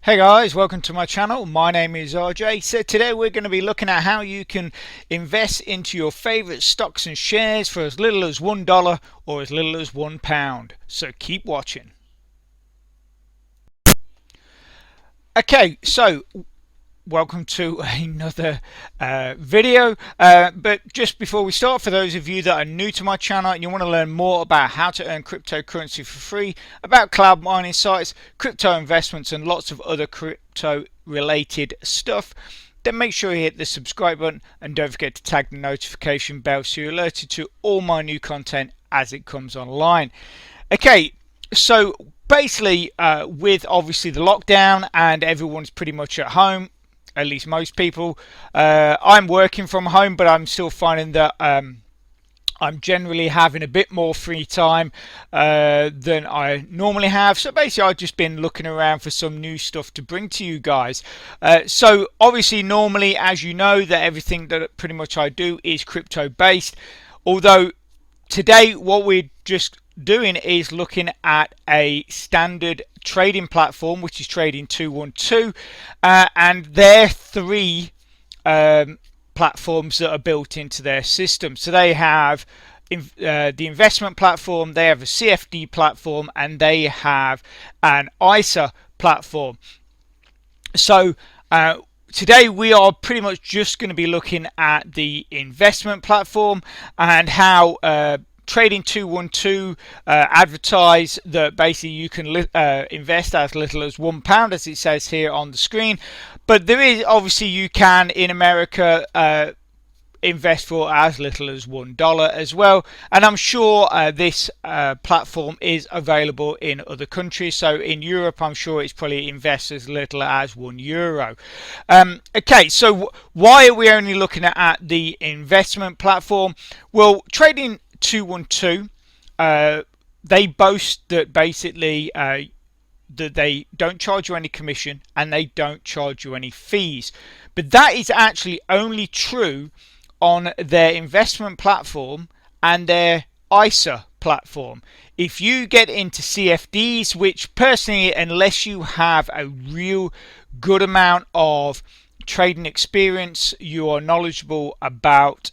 Hey guys, welcome to my channel. My name is RJ. So today we're going to be looking at how you can invest into your favorite stocks and shares for as little as $1 or as little as £1. So keep watching. Okay, so welcome to another video, but just before we start, for those of you that are new to my channel and you want to learn more about how to earn cryptocurrency for free, about cloud mining sites, crypto investments and lots of other crypto related stuff, then make sure you hit the subscribe button and don't forget to tag the notification bell so you're alerted to all my new content as it comes online. Okay, so basically with obviously the lockdown and everyone's pretty much at home, at least most people. I'm working from home, but I'm still finding that I'm generally having a bit more free time than I normally have. So basically I've just been looking around for some new stuff to bring to you guys. So obviously normally, as you know, that everything that pretty much I do is crypto based, although today what we're just doing is looking at a standard trading platform, which is Trading212, and their three platforms that are built into their system. So they have the investment platform, they have a CFD platform, and they have an ISA platform. So today we are pretty much just going to be looking at the investment platform and how Trading212 advertise that basically you can invest as little as £1, as it says here on the screen. But there is obviously, you can in America invest for as little as $1 as well, and I'm sure this platform is available in other countries. So in Europe I'm sure it's probably invest as little as €1. Okay, so why are we only looking at the investment platform? Well, Trading212 they boast that basically that they don't charge you any commission and they don't charge you any fees, but that is actually only true on their investment platform and their ISA platform. If you get into CFDs, which personally, unless you have a real good amount of trading experience, you are knowledgeable about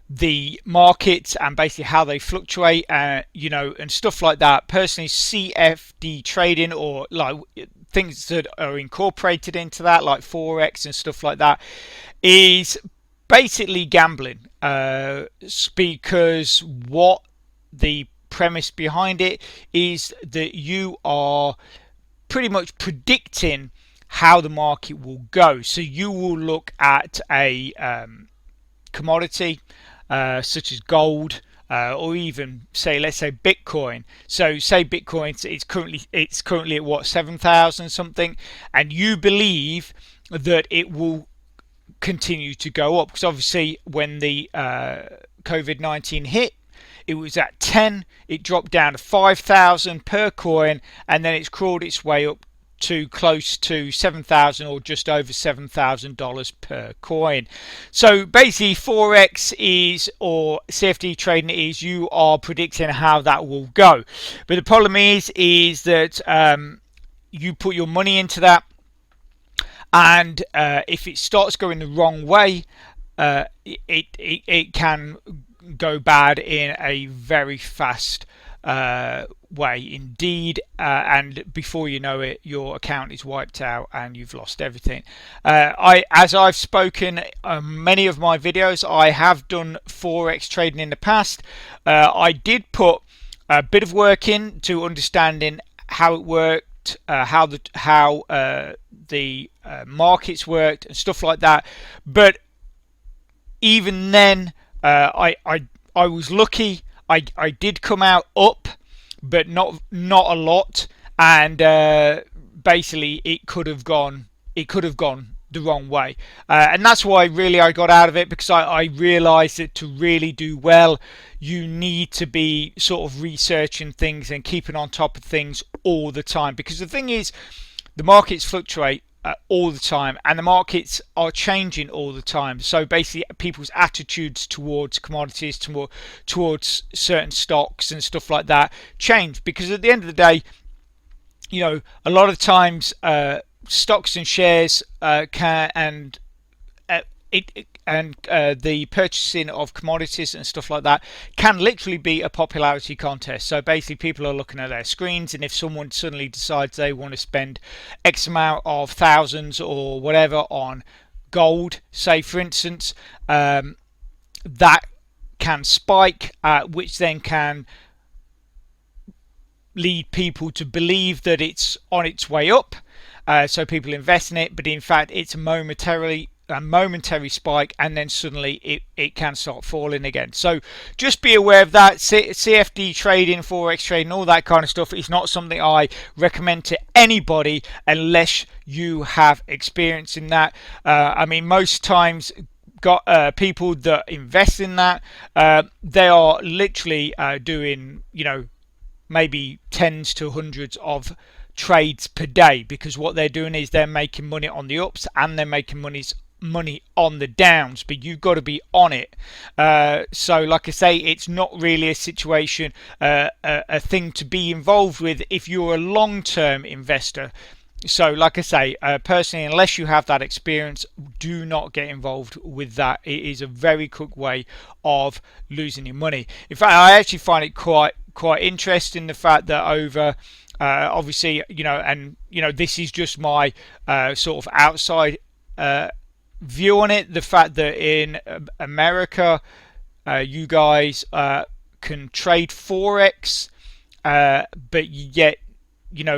the markets and basically how they fluctuate, you know, and stuff like that. Personally, CFD trading, or like things that are incorporated into that, like forex and stuff like that, is basically gambling, because what the premise behind it is that you are pretty much predicting how the market will go. So you will look at a commodity such as gold, or even say, let's say Bitcoin. So say Bitcoin, it's currently at what, 7,000 something, and you believe that it will continue to go up, because obviously when the COVID-19 hit, it was at 10, it dropped down to 5,000 per coin, and then it's crawled its way up to close to 7,000 or just over $7,000 per coin. So basically forex is, or CFD trading is, you are predicting how that will go. But the problem is that you put your money into that, and if it starts going the wrong way, it can go bad in a very fast way indeed, and before you know it, your account is wiped out and you've lost everything. As I've spoken many of my videos, I have done forex trading in the past. I did put a bit of work in to understanding how it worked, how the markets worked and stuff like that. But even then, I was lucky. I did come out up, but not a lot, and basically it could have gone the wrong way, and that's why really I got out of it, because I realized that to really do well, you need to be sort of researching things and keeping on top of things all the time, because the thing is, the markets fluctuate all the time, and the markets are changing all the time. So basically people's attitudes towards commodities, towards certain stocks and stuff like that change, because at the end of the day, a lot of times stocks and shares can uh, the purchasing of commodities and stuff like that can literally be a popularity contest. So basically, people are looking at their screens, and if someone suddenly decides they want to spend X amount of thousands or whatever on gold, say for instance, that can spike, which then can lead people to believe that it's on its way up. So people invest in it, but in fact, it's a momentary spike, and then suddenly it can start falling again. So just be aware of that. CFD trading, forex trading, all that kind of stuff is not something I recommend to anybody unless you have experience in that. I mean, most times got people that invest in that, they are literally doing maybe tens to hundreds of trades per day, because what they're doing is they're making money on the ups and they're making money on the downs, but you've got to be on it. So like I say, it's not really a situation, a thing to be involved with if you're a long-term investor. So like I say, personally, unless you have that experience, do not get involved with that. It is a very quick way of losing your money. In fact, I actually find it quite interesting, the fact that over obviously, and this is just my sort of outside view on it, the fact that in America you guys can trade forex, but yet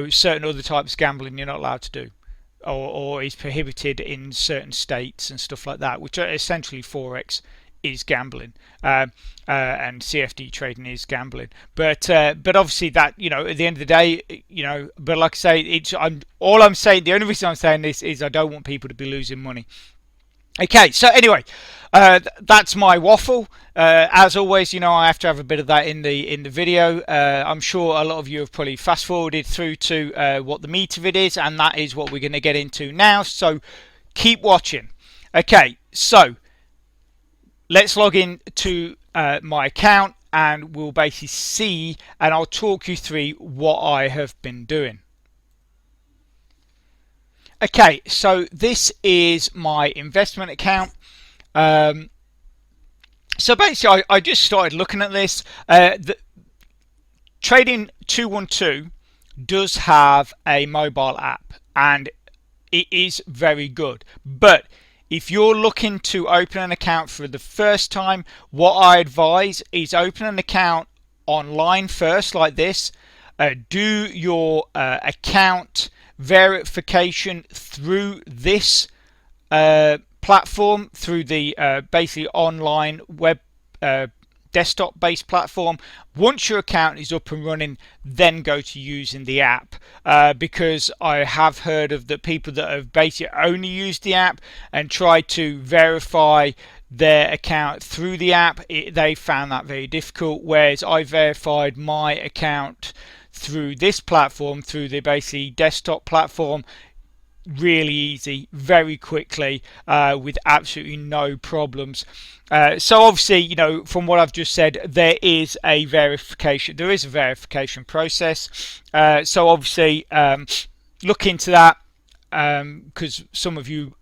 certain other types of gambling you're not allowed to do, or is prohibited in certain states and stuff like that, which are essentially forex is gambling, and CFD trading is gambling. But obviously that at the end of the day, But like I say, I'm saying, the only reason I'm saying this is I don't want people to be losing money. Okay, so anyway, that's my waffle. As always, I have to have a bit of that in the video. I'm sure a lot of you have probably fast forwarded through to what the meat of it is, and that is what we're going to get into now. So keep watching. Okay, so let's log in to my account, and we'll basically see, and I'll talk you through what I have been doing. Okay, so this is my investment account. So basically, I just started looking at this. The Trading212 does have a mobile app, and it is very good. But if you're looking to open an account for the first time, what I advise is open an account online first, like this. Do your account verification through this platform, through the basically online web desktop based platform. Once your account is up and running, then go to using the app, because I have heard of the people that have basically only used the app and tried to verify their account through the app. They found that very difficult, whereas I verified my account through this platform, through the basically desktop platform, really easy, very quickly, with absolutely no problems. So obviously, from what I've just said, there is a verification process. So obviously, look into that, because some of you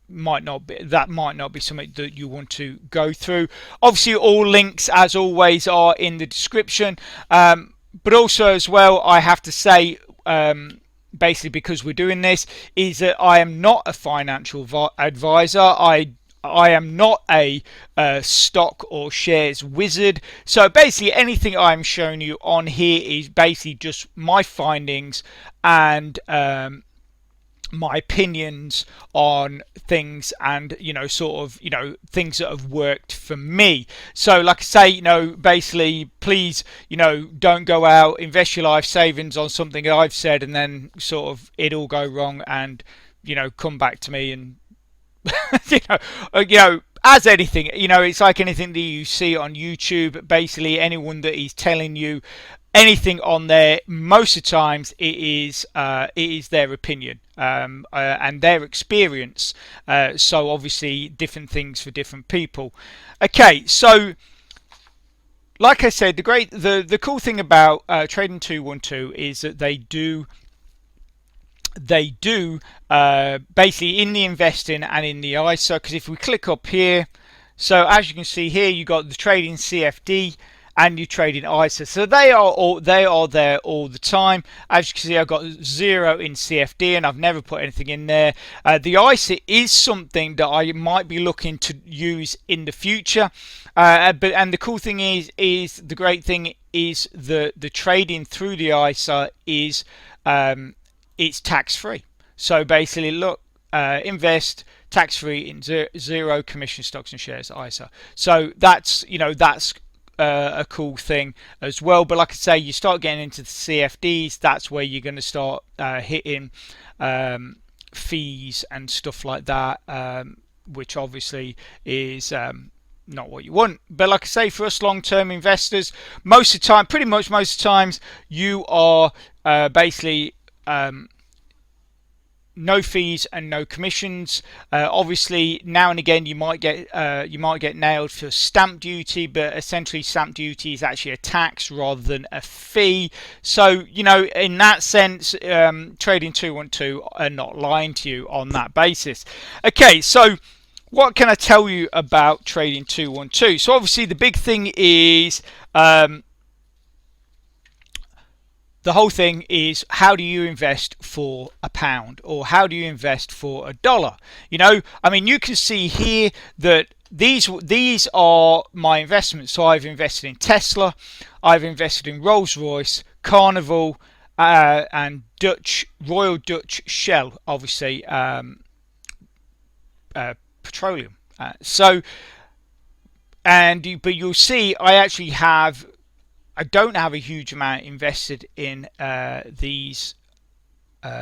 might not be something that you want to go through. Obviously, all links, as always, are in the description. But also, as well, I have to say, basically, because we're doing this, is that I am not a financial advisor. I am not a stock or shares wizard. So basically, anything I'm showing you on here is basically just my findings and my opinions on things, and things that have worked for me. So like I say, basically, please, don't go out, invest your life savings on something I've said, and then sort of it all go wrong, and come back to me and as anything, it's like anything that you see on YouTube. Basically, anyone that is telling you anything on there, most of the times it is their opinion, and their experience. So obviously, different things for different people. Okay, so like I said, the cool thing about Trading212 is that they do they do basically in the investing and in the ISA. Because if we click up here, so as you can see here, you got the trading CFD and you trading ISA, so they are there all the time. As you can see, I've got 0 in CFD and I've never put anything in there. The ISA is something that I might be looking to use in the future, and the cool thing is the great thing is the trading through the ISA is it's tax free. So basically, look, invest tax free in zero commission stocks and shares ISA. So that's a cool thing as well. But like I say, you start getting into the CFDs, that's where you're going to start hitting fees and stuff like that, which obviously is not what you want. But like I say, for us long-term investors, most of the time, pretty much most of the times, you are basically no fees and no commissions. Obviously, now and again you might get nailed for stamp duty, but essentially stamp duty is actually a tax rather than a fee. So in that sense, Trading212 are not lying to you on that basis. Okay, so what can I tell you about Trading212? So obviously the big thing is the whole thing is, how do you invest for £1 or how do you invest for $1? I mean, you can see here that these are my investments. So I've invested in Tesla, I've invested in Rolls-Royce, Carnival, and Royal Dutch Shell, obviously petroleum. But you'll see I don't have a huge amount invested in these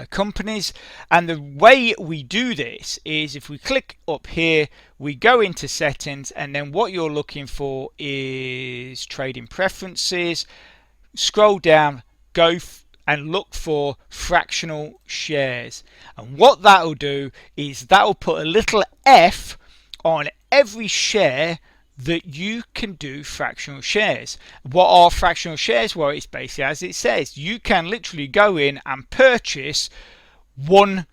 companies. And the way we do this is, if we click up here, we go into settings, and then what you're looking for is trading preferences. Scroll down, and look for fractional shares. And what that'll do is that'll put a little F on every share that you can do fractional shares. What are fractional shares? Well, it's basically as it says. You can literally go in and purchase $1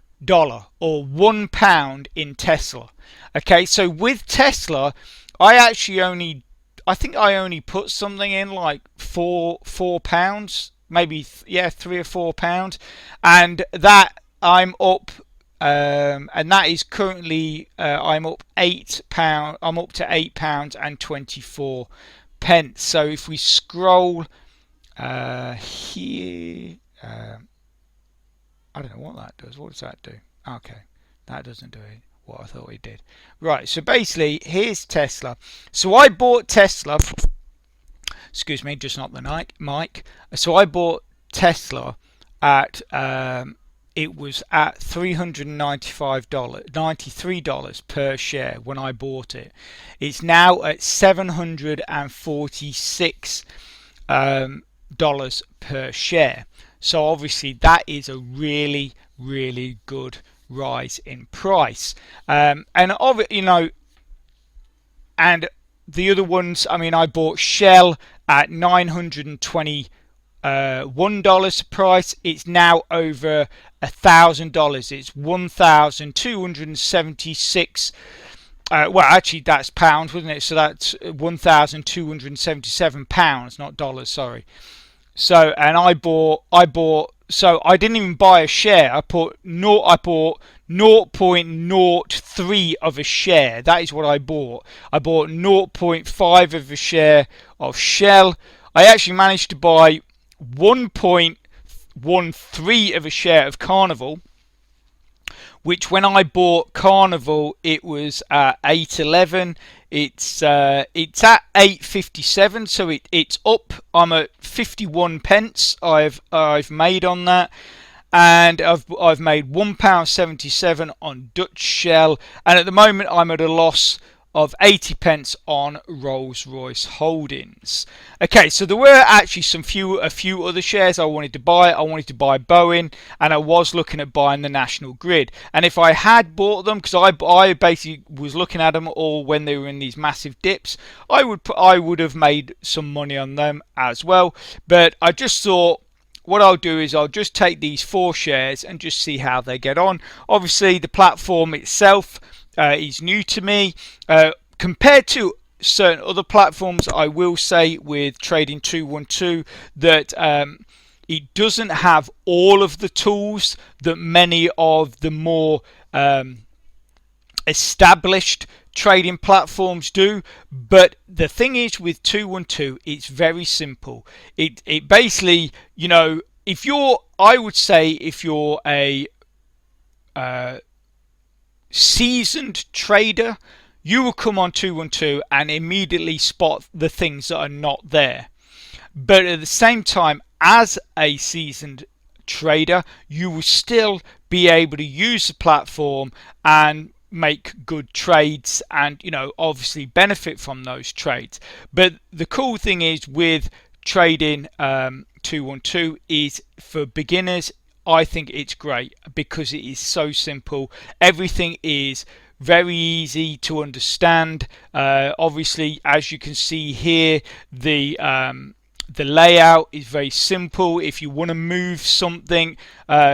or £1 in Tesla. Okay, so with Tesla, I think I only put something in like £4, maybe £3 or £4, and that I'm up. And that is currently I'm up £8. I'm up to £8 and 24 pence. So if we scroll here, I don't know what that does. What does that do? Okay, that doesn't do it. What I thought it did. Right. So basically, here's Tesla. So I bought Tesla. Excuse me, just not the mic. So I bought Tesla at. It was at $393 per share when I bought it. It's now at $746 per share. So obviously that is a really, really good rise in price. And the other ones, I mean, I bought Shell at $921 price. It's now over $1,000. It's $1,276. Well, actually, that's pounds, wasn't it? So that's £1,277, not dollars. Sorry. So, and I bought. So I didn't even buy a share. I bought 0.03 of a share. That is what I bought. I bought 0.5 of a share of Shell. I actually managed to buy 1.13 of a share of Carnival, which when I bought Carnival it was at $8.11. It's at $8.57, so it's up. I'm at 51 pence. I've made on that, and I've made £1.77 on Dutch Shell, and at the moment I'm at a loss of 80 pence on Rolls-Royce Holdings. Okay, so there were actually a few other shares I wanted to buy. I wanted to buy Boeing, and I was looking at buying the National Grid. And if I had bought them, because I basically was looking at them all when they were in these massive dips, I would have made some money on them as well. But I just thought, what I'll do is I'll just take these 4 shares and just see how they get on. Obviously, the platform itself is new to me. Compared to certain other platforms, I will say with Trading212 that it doesn't have all of the tools that many of the more established trading platforms do. But the thing is with 212, it's very simple. It basically, you know, I would say if you're a seasoned trader, you will come on 212 and immediately spot the things that are not there. But at the same time, as a seasoned trader, you will still be able to use the platform and make good trades and, you know, obviously benefit from those trades. But the cool thing is with trading 212 is for beginners, I think it's great because it is so simple. Everything is very easy to understand. Obviously, as you can see here, the layout is very simple. If you want to move something,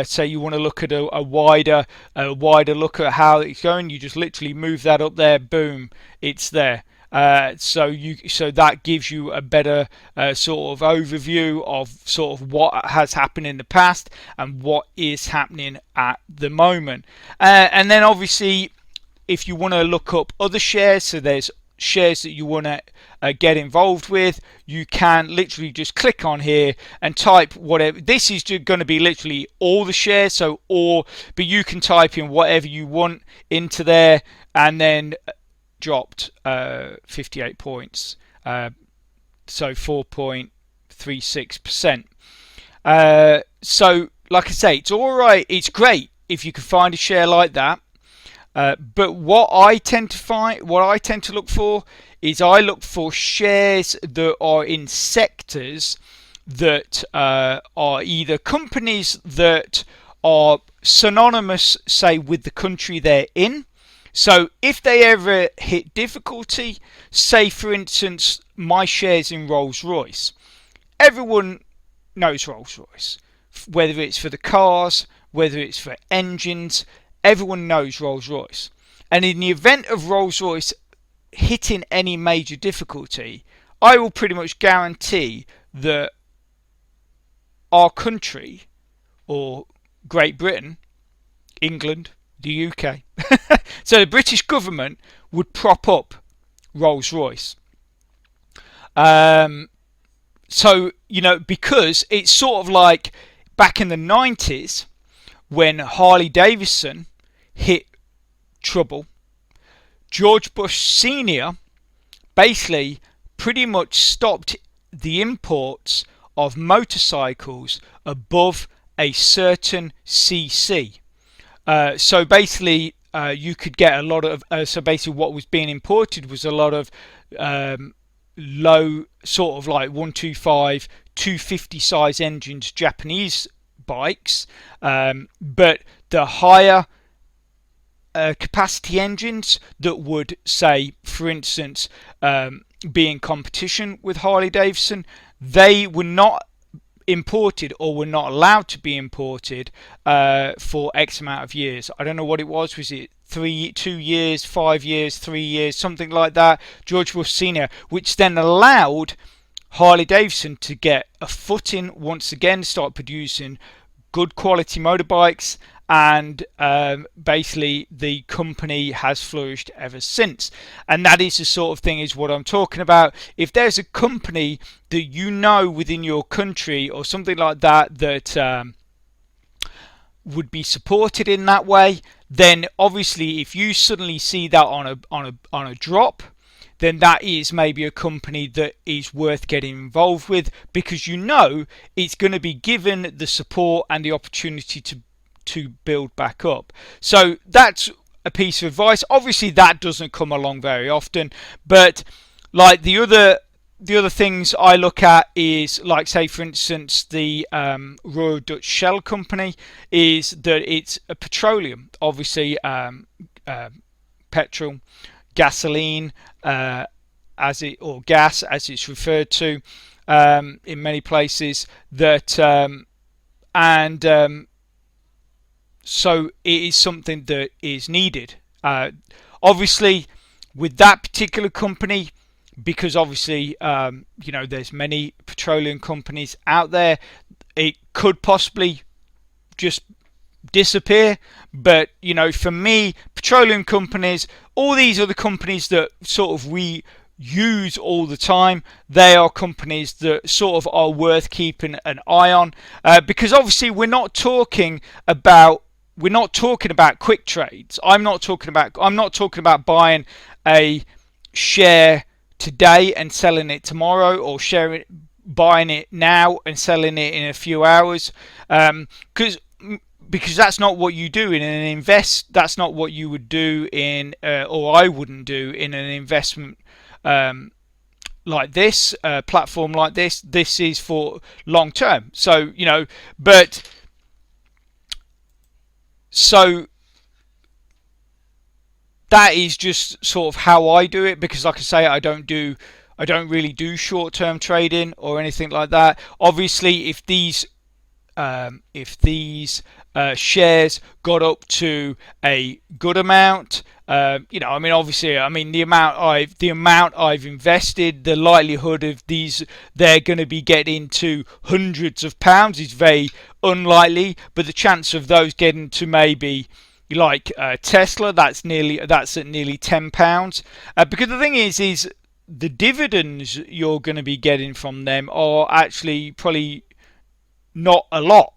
say you want to look at a wider look at how it's going, you just literally move that up there, boom, it's there. So that gives you a better sort of overview of sort of what has happened in the past and what is happening at the moment. And then obviously, if you want to look up other shares, so there's shares that you want to get involved with, you can literally just click on here and type whatever. This is going to be literally all the shares, but you can type in whatever you want into there, and then dropped 58 points, so 4.36%. So like I say, it's all right, it's great if you can find a share like that. But what I tend to look for is I look for shares that are in sectors that are either companies that are synonymous, say, with the country they're in. So if they ever hit difficulty, say for instance my shares in Rolls-Royce, everyone knows Rolls-Royce, whether it's for the cars, whether it's for engines, everyone knows Rolls-Royce. And in the event of Rolls-Royce hitting any major difficulty, I will pretty much guarantee that our country, or Great Britain, England, the UK, so the British government would prop up Rolls-Royce. So, you know, because it's sort of like back in the 90s when Harley Davidson hit trouble, George Bush Sr. basically pretty much stopped the imports of motorcycles above a certain cc. So basically you could get a lot of so basically what was being imported was a lot of low sort of like 125 250 size engines Japanese bikes, but the higher capacity engines that would, say for instance, be in competition with Harley Davidson, they were not imported or were not allowed to be imported for X amount of years. I don't know what it was it 2 years, 5 years, 3 years, something like that, George Bush Sr., which then allowed Harley Davidson to get a footing once again, start producing good quality motorbikes, and basically the company has flourished ever since. And that is the sort of thing is what I'm talking about. If there's a company that you know within your country or something like that that would be supported in that way, then obviously if you suddenly see that on a drop, then that is maybe a company that is worth getting involved with, because you know it's going to be given the support and the opportunity to build back up. So that's a piece of advice. Obviously that doesn't come along very often, but like the other things I look at is, like, say for instance the Royal Dutch Shell Company, is that it's a petroleum, obviously petrol, gasoline, or gas as it's referred to in many places, that and so it is something that is needed. Obviously, with that particular company, because obviously there's many petroleum companies out there, it could possibly just disappear. But for me, petroleum companies, all these other companies that sort of we use all the time, they are companies that sort of are worth keeping an eye on, because obviously we're not talking about quick trades. I'm not talking about buying a share today and selling it tomorrow, or buying it now and selling it in a few hours, because that's not what you do in an that's not what you would do in, or I wouldn't do in an investment like this, platform like this. This is for long term. So so that is just sort of how I do it, because like I say, I don't really do short-term trading or anything like that. Obviously, if these shares got up to a good amount, obviously, the amount I've invested, the likelihood of they're going to be getting to hundreds of pounds is very unlikely, but the chance of those getting to maybe like Tesla, that's at nearly £10, because the thing is the dividends you're going to be getting from them are actually probably not a lot,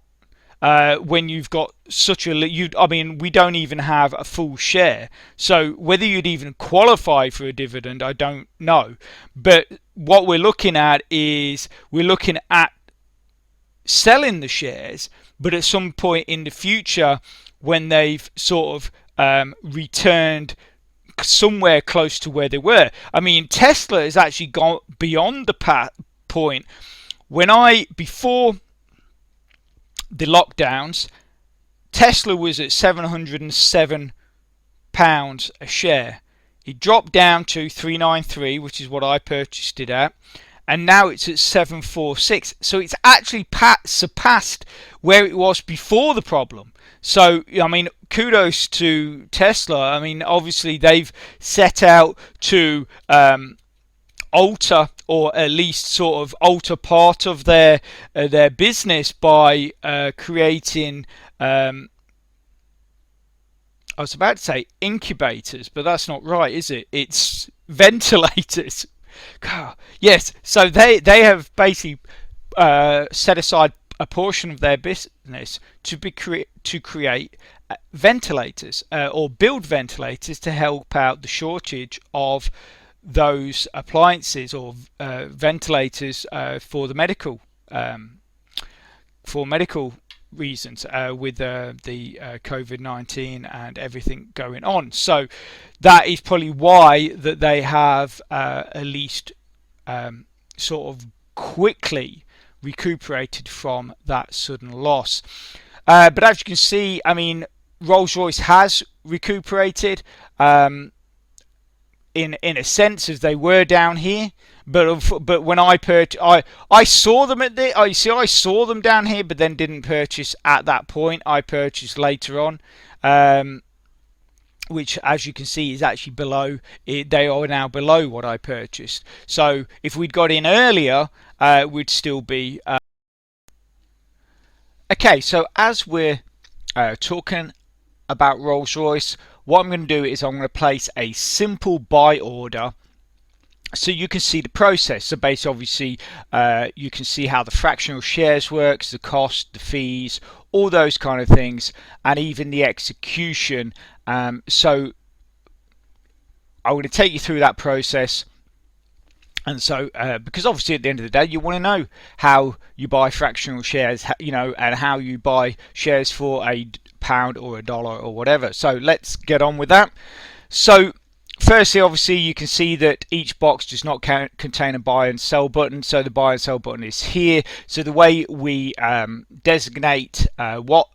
when you've got such a we don't even have a full share, so whether you'd even qualify for a dividend, I don't know. But what we're looking at is selling the shares, but at some point in the future, when they've sort of returned somewhere close to where they were. Tesla has actually gone beyond the point. Before the lockdowns, Tesla was at £707 a share. It dropped down to 393, which is what I purchased it at, and now it's at 746. So it's actually surpassed where it was before the problem. So kudos to Tesla. Obviously they've set out to alter, or at least sort of alter part of their business by creating, I was about to say incubators, but that's not right, is it? It's ventilators. Yes, so they have basically set aside a portion of their business to create ventilators, or build ventilators to help out the shortage of those appliances, or ventilators for the medical reasons, with the COVID-19 and everything going on. So that is probably why that they have at least sort of quickly recuperated from that sudden loss. But as you can see, Rolls-Royce has recuperated, in a sense, as they were down here. But when I saw them I saw them down here, but then didn't purchase at that point. I purchased later on, which, as you can see, is actually below. They are now below what I purchased. So if we'd got in earlier, we'd still be okay. So as we're talking about Rolls-Royce, what I'm going to do is I'm going to place a simple buy order, so you can see the process. So basically, obviously, you can see how the fractional shares works, the cost, the fees, all those kind of things, and even the execution. So I'm going to take you through that process. And so, because obviously at the end of the day, you want to know how you buy fractional shares, and how you buy shares for £1 or $1 or whatever. So let's get on with that. So firstly, obviously, you can see that each box does not contain a buy and sell button. So the buy and sell button is here. So the way we designate what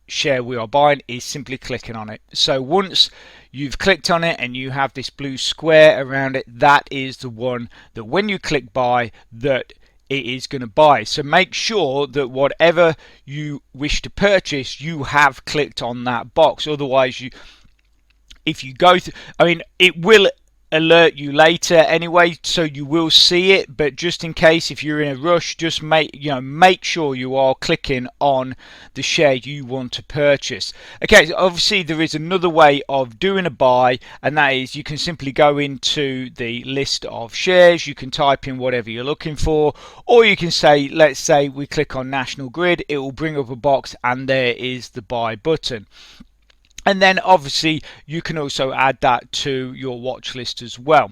share we are buying is simply clicking on it. So once you've clicked on it and you have this blue square around it, that is the one that when you click buy, that it is going to buy. So make sure that whatever you wish to purchase, you have clicked on that box. Otherwise, if you go through, I mean, it will alert you later anyway, so you will see it, but just in case, if you're in a rush, just make sure you are clicking on the share you want to purchase. Okay, so obviously there is another way of doing a buy, and that is you can simply go into the list of shares, you can type in whatever you're looking for, or you can say, let's say we click on National Grid, it will bring up a box and there is the buy button. And then obviously you can also add that to your watch list as well.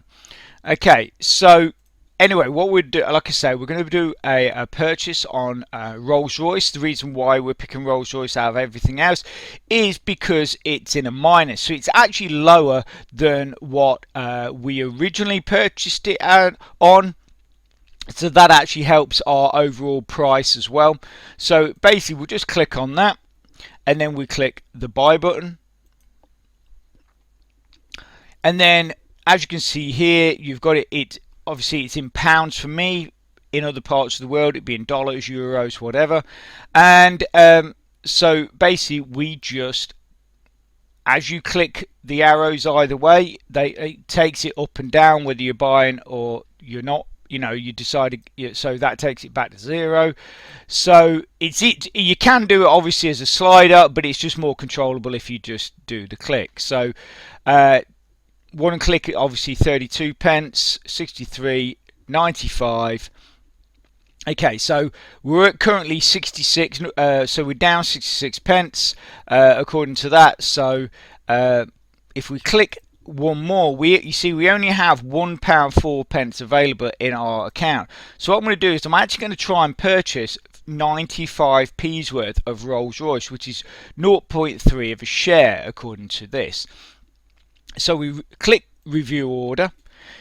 Okay, so anyway, what we'd do, like I say, we're going to do a purchase on Rolls-Royce. The reason why we're picking Rolls-Royce out of everything else is because it's in a minus. So it's actually lower than what we originally purchased it on. So that actually helps our overall price as well. So basically we'll just click on that, and then we click the buy button. And then as you can see here, you've got it, obviously it's in pounds for me. In other parts of the world it'd be in dollars, euros, whatever. And so basically we just, as you click the arrows either way, it takes it up and down whether you're buying or you're not. You decided, so that takes it back to zero. So you can do it obviously as a slider, but it's just more controllable if you just do the click. So one click, obviously 32 pence, 63.95. Okay, so we're at currently 66, so we're down 66 pence according to that. So if we click one more, you see we only have £1.04 available in our account. So what I'm going to do is I'm actually going to try and purchase 95p's worth of Rolls-Royce, which is 0.3 of a share according to this. So we click review order.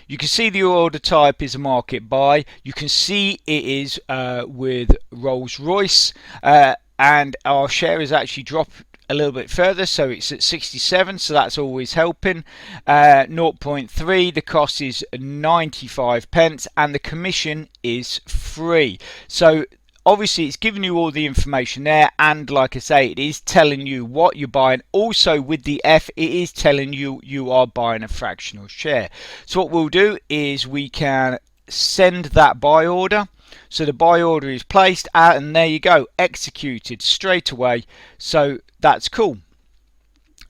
You can see the order type is a market buy. You can see it is with Rolls-Royce, and our share has actually dropped a little bit further, so it's at 67, so that's always helping. 0.3, the cost is 95 pence, and the commission is free. So obviously it's giving you all the information there, and like I say, it is telling you what you're buying. Also with the F, it is telling you you are buying a fractional share. So what we'll do is we can send that buy order. So the buy order is placed out, and there you go, executed straight away. So that's cool.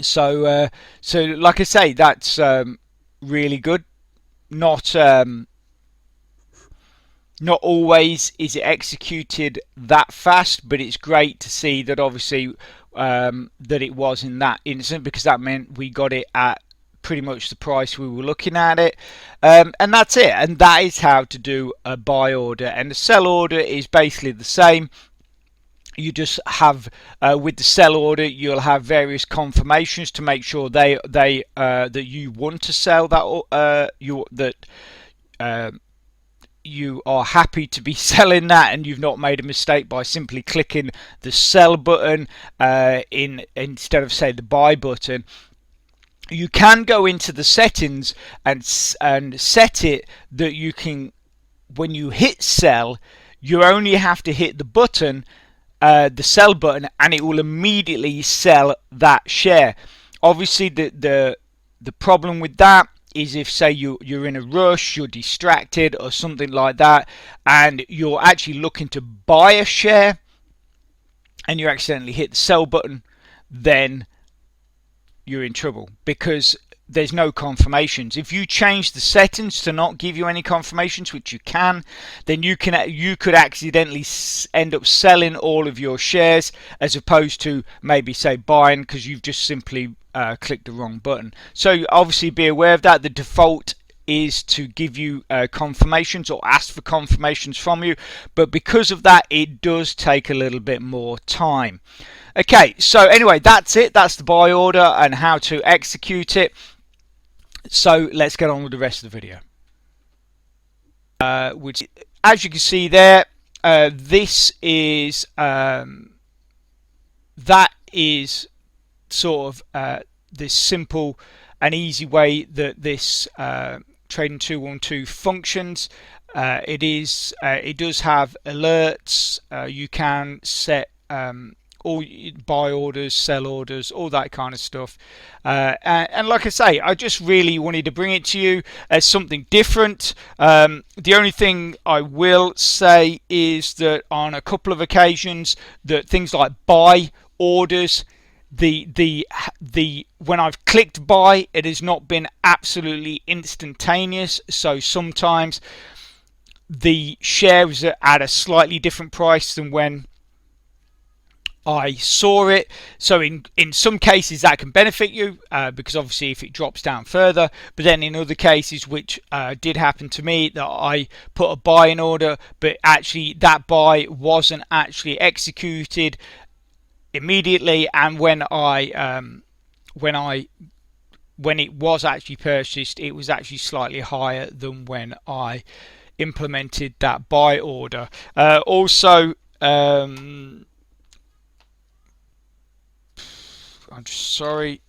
So so like I say, that's really good. Not always is it executed that fast, but it's great to see that obviously that it was in that instant, because that meant we got it at pretty much the price we were looking at it, and that's it. And that is how to do a buy order. And the sell order is basically the same. You just have with the sell order, you'll have various confirmations to make sure that you want to sell that, you are happy to be selling that, and you've not made a mistake by simply clicking the sell button instead of, say, the buy button. You can go into the settings and set it that you can, when you hit sell, you only have to hit the button, the sell button, and it will immediately sell that share. Obviously the problem with that is if, say, you're in a rush, you're distracted or something like that, and you're actually looking to buy a share and you accidentally hit the sell button, then you're in trouble, because there's no confirmations. If you change the settings to not give you any confirmations, which you can, then you could accidentally end up selling all of your shares, as opposed to maybe, say, buying, because you've just simply clicked the wrong button. So obviously be aware of that. The default is to give you confirmations or ask for confirmations from you, but because of that, it does take a little bit more time. Okay, so anyway, that's it. That's the buy order and how to execute it. So let's get on with the rest of the video. Which, as you can see there, this is that is sort of this simple and easy way that this Trading212 functions. It does have alerts. You can set all buy orders, sell orders, all that kind of stuff. And like I say, I just really wanted to bring it to you as something different. The only thing I will say is that on a couple of occasions, that things like buy orders, the when I've clicked buy, it has not been absolutely instantaneous. So sometimes the share is at a slightly different price than when I saw it. So in some cases that can benefit you because obviously if it drops down further, but then in other cases, which did happen to me, that I put a buy in order, but actually that buy wasn't actually executed immediately, and when it was actually purchased, it was actually slightly higher than when I implemented that buy order. Also, I'm just sorry.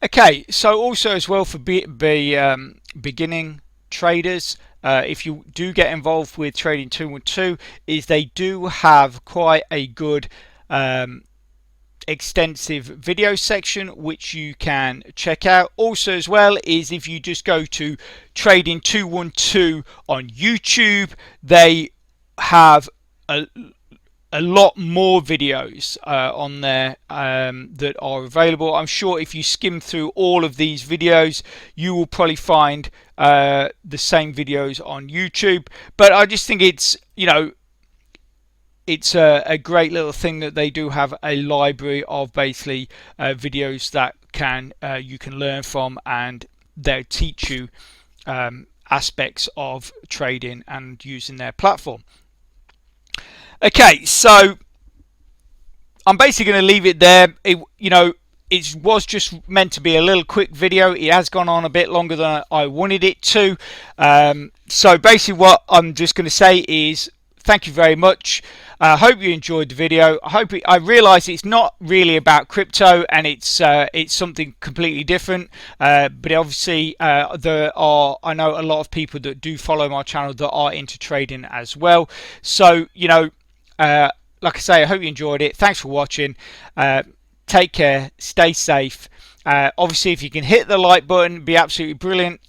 Okay, so also as well for beginning traders, if you do get involved with Trading212, is they do have quite a good extensive video section which you can check out. Also as well is if you just go to Trading212 on YouTube, they have a lot more videos on there that are available. I'm sure if you skim through all of these videos, you will probably find the same videos on YouTube. But I just think it's, you know, it's a great little thing that they do have a library of basically videos that you can learn from, and they'll teach you aspects of trading and using their platform. Okay, so I'm basically going to leave it there. It was just meant to be a little quick video. It has gone on a bit longer than I wanted it to. So basically what I'm just going to say is thank you very much. I hope you enjoyed the video. I realise it's not really about crypto, and it's something completely different. But obviously I know a lot of people that do follow my channel that are into trading as well. So like I say, I hope you enjoyed it. Thanks for watching. Take care. Stay safe. Obviously, if you can hit the like button, it'd be absolutely brilliant.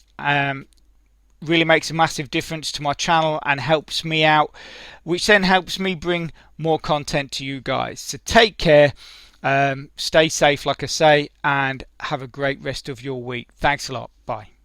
Really makes a massive difference to my channel and helps me out, which then helps me bring more content to you guys. So take care, stay safe like I say, and have a great rest of your week. Thanks a lot. Bye.